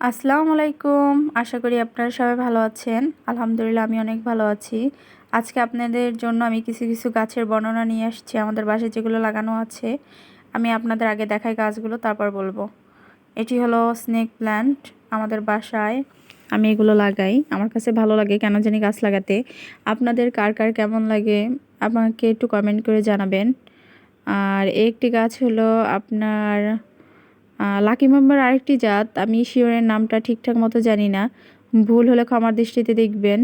আসসালামু আলাইকুম। আশা করি আপনারা সবাই ভালো আছেন। আলহামদুলিল্লাহ আমি অনেক ভালো আছি। আজকে আপনাদের জন্য আমি কিছু কিছু গাছের বর্ণনা নিয়ে আসছি। আমাদের বাসায় যেগুলো লাগানো আছে আমি আপনাদের আগে দেখাই গাছগুলো, তারপর বলবো। এটি হলো স্নেক প্ল্যান্ট। আমাদের বাসায় আমি এগুলো লাগাই। আমার কাছে ভালো লাগে কেন জানি গাছ লাগাতে। আপনাদের কার কার কেমন লাগে আমাকে একটু কমেন্ট করে জানাবেন। আর একটি গাছ হলো আপনার লাকি মেম্বার, আরেকটি জাত। আমি শিওরের নামটা ঠিকঠাক মতো জানি না, ভুল হলে ক্ষমার দৃষ্টিতে দেখবেন।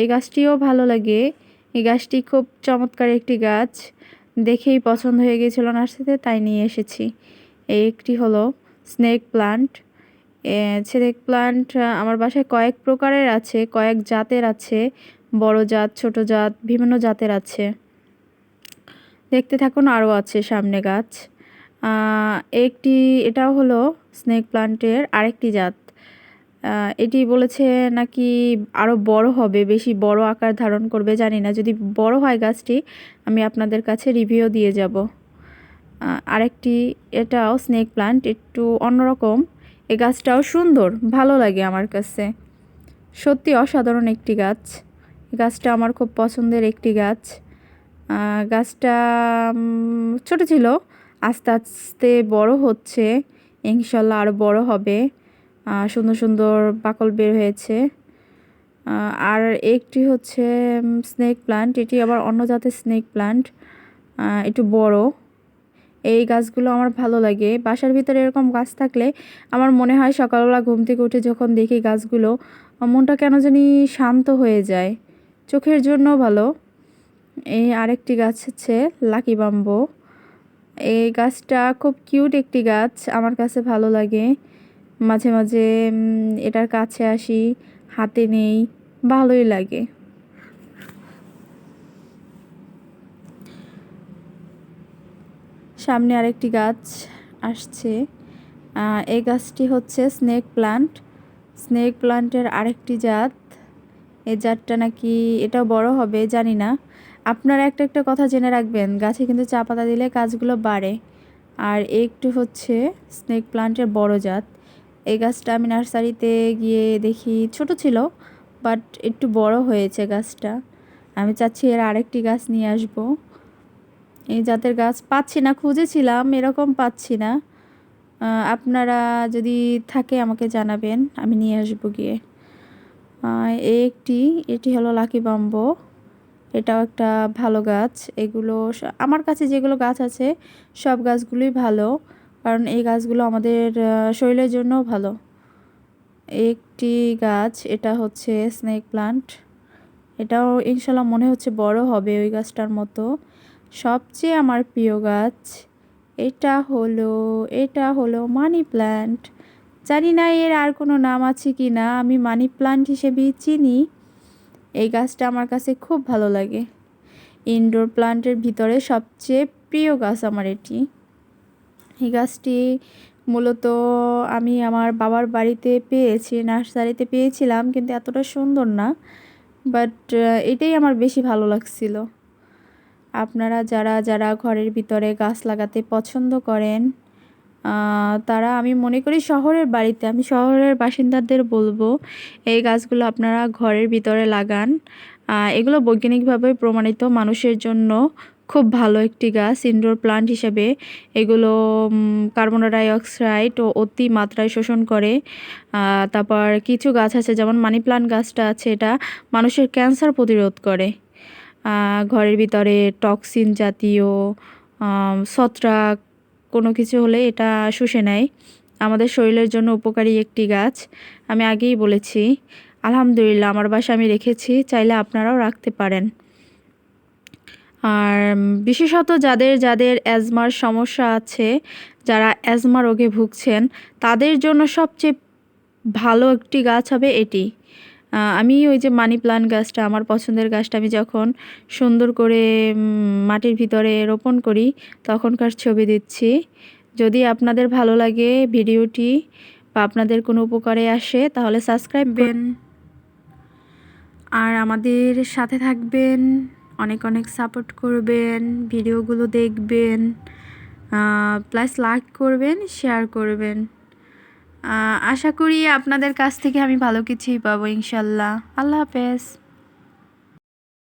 এই গাছটিও ভালো লাগে। এই গাছটি খুব চমৎকার একটি গাছ, দেখেই পছন্দ হয়ে গিয়েছিল নার্সারিতে, তাই নিয়ে এসেছি। এই একটি হলো স্নেক প্লান্ট। স্নেক প্লান্ট আমার বাসায় কয়েক প্রকারের আছে, কয়েক জাতের আছে, বড় জাত, ছোট জাত, বিভিন্ন জাতের আছে। দেখতে থাকুন, আরও আছে সামনে গাছ। একটি এটাও হলো স্নেক প্লান্টের আরেকটি জাত। এটি বলেছে নাকি আরও বড় হবে, বেশি বড় আকার ধারণ করবে, জানি না। যদি বড় হয় গাছটি আমি আপনাদের কাছে রিভিউ দিয়ে যাব। আরেকটি এটাও স্নেক প্লান্ট, একটু অন্যরকম। এই গাছটাও সুন্দর, ভালো লাগে আমার কাছে। সত্যি অসাধারণ একটি গাছ। গাছটা আমার খুব পছন্দের একটি গাছ। গাছটা ছোট ছিল, আস্তে আস্তে বড় হচ্ছে, ইনশাল্লাহ আরও বড় হবে। সুন্দর সুন্দর বাকল বের হয়েছে। আর একটি হচ্ছে স্নেক প্লান্ট, এটি আবার অন্য জাতের স্নেক প্লান্ট, একটু বড়। এই গাছগুলো আমার ভালো লাগে। বাসার ভিতরে এরকম গাছ থাকলে আমার মনে হয় সকালবেলা ঘুম থেকে উঠে যখন দেখি গাছগুলো, মনটা কেন জানি শান্ত হয়ে যায়, চোখের জন্য ভালো। এই আরেকটি গাছ হচ্ছে লাকি বাম্বো। এই গাছটা খুব কিউট একটি গাছ, আমার কাছে ভালো লাগে। মাঝে মাঝে এটার কাছে আসি, হাতে নেই, ভালোই লাগে। সামনে আরেকটি গাছ আসছে। এই গাছটি হচ্ছে স্নেক প্লান্ট। স্নেক প্লান্টের আরেকটি জাত। এই জাতটা নাকি এটাও বড় হবে, জানি না। আপনারা একটা একটা কথা জেনে রাখবেন, গাছে কিন্তু চা পাতা দিলে গাছগুলো বাড়ে। আর একটু হচ্ছে স্নেক প্লান্টের বড় জাত। এই গাছটা আমি নার্সারিতে গিয়ে দেখি ছোট ছিল, বাট একটু বড় হয়েছে গাছটা। আমি চাচ্ছি এর আরেকটি গাছ নিয়ে আসব। এই জাতের গাছ পাচ্ছি না, খুঁজেছিলাম, এরকম পাচ্ছি না। আপনারা যদি থাকে আমাকে জানাবেন, আমি নিয়ে আসবো গিয়ে। এটি হলো লাকি বাম্বো। এটাও একটা ভালো গাছ। এগুলো আমার কাছে যেগুলো গাছ আছে সব গাছগুলোই ভালো, কারণ এই গাছগুলো আমাদের শরীরের জন্যও ভালো। একটি গাছ, এটা হচ্ছে স্নেক প্লান্ট। এটাও ইনশাল্লাহ মনে হচ্ছে বড় হবে ওই গাছটার মতো। সবচেয়ে আমার প্রিয় গাছ এটা হলো মানি প্ল্যান্ট। জানি না এর আর কোনো নাম আছে কি না, আমি মানি প্ল্যান্ট হিসেবেই চিনি। এই গাছটা আমার কাছে খুব ভালো লাগে। ইনডোর প্ল্যান্টের ভিতরে সবচেয়ে প্রিয় গাছ আমার এটি। এই গাছটি মূলত আমি আমার বাবার বাড়িতে পেয়েছি, নার্সারিতে পেয়েছিলাম, কিন্তু এতটা সুন্দর না। বাট এটাই আমার বেশি ভালো লাগছিল। আপনারা যারা যারা ঘরের ভিতরে গাছ লাগাতে পছন্দ করেন, তারা, আমি মনে করি আমি শহরের বাসিন্দাদের বলবো এই গাছগুলো আপনারা ঘরের ভিতরে লাগান। এগুলো বৈজ্ঞানিকভাবে প্রমাণিত মানুষের জন্য খুব ভালো একটি গাছ ইনডোর প্লান্ট হিসেবে। এগুলো কার্বন ডাই অক্সাইড ও অতি মাত্রায় শোষণ করে। তারপর কিছু গাছ আছে, যেমন মানি প্লান্ট গাছটা আছে, এটা মানুষের ক্যান্সার প্রতিরোধ করে। ঘরের ভিতরে টক্সিন জাতীয় ছত্রাক কোনো কিছু হলে এটা শুষে নেয়। আমাদের শরীরের জন্য উপকারী একটি গাছ, আমি আগেই বলেছি। আলহামদুলিল্লাহ আমার বাসায় আমি রেখেছি, চাইলে আপনারাও রাখতে পারেন। আর বিশেষত যাদের যাদের অ্যাজমার সমস্যা আছে, যারা অ্যাজমা রোগে ভুগছেন, তাদের জন্য সবচেয়ে ভালো একটি গাছ হবে এটি। আমি ওই যে মানি প্লান্ট গাছটা, আমার পছন্দের গাছটা, আমি যখন সুন্দর করে মাটির ভিতরে রোপণ করি তখনকার ছবি দিচ্ছি। যদি আপনাদের ভালো লাগে ভিডিওটি বা আপনাদের কোনো উপকারে আসে তাহলে সাবস্ক্রাইব করবেন আর আমাদের সাথে থাকবেন, অনেক অনেক সাপোর্ট করবেন, ভিডিওগুলো দেখবেন, প্লাস লাইক করবেন, শেয়ার করবেন। আশা করি আপনাদের কাছ থেকে আমি ভালো কিছুই পাবো ইনশাল্লাহ। আল্লাহ হাফেজ।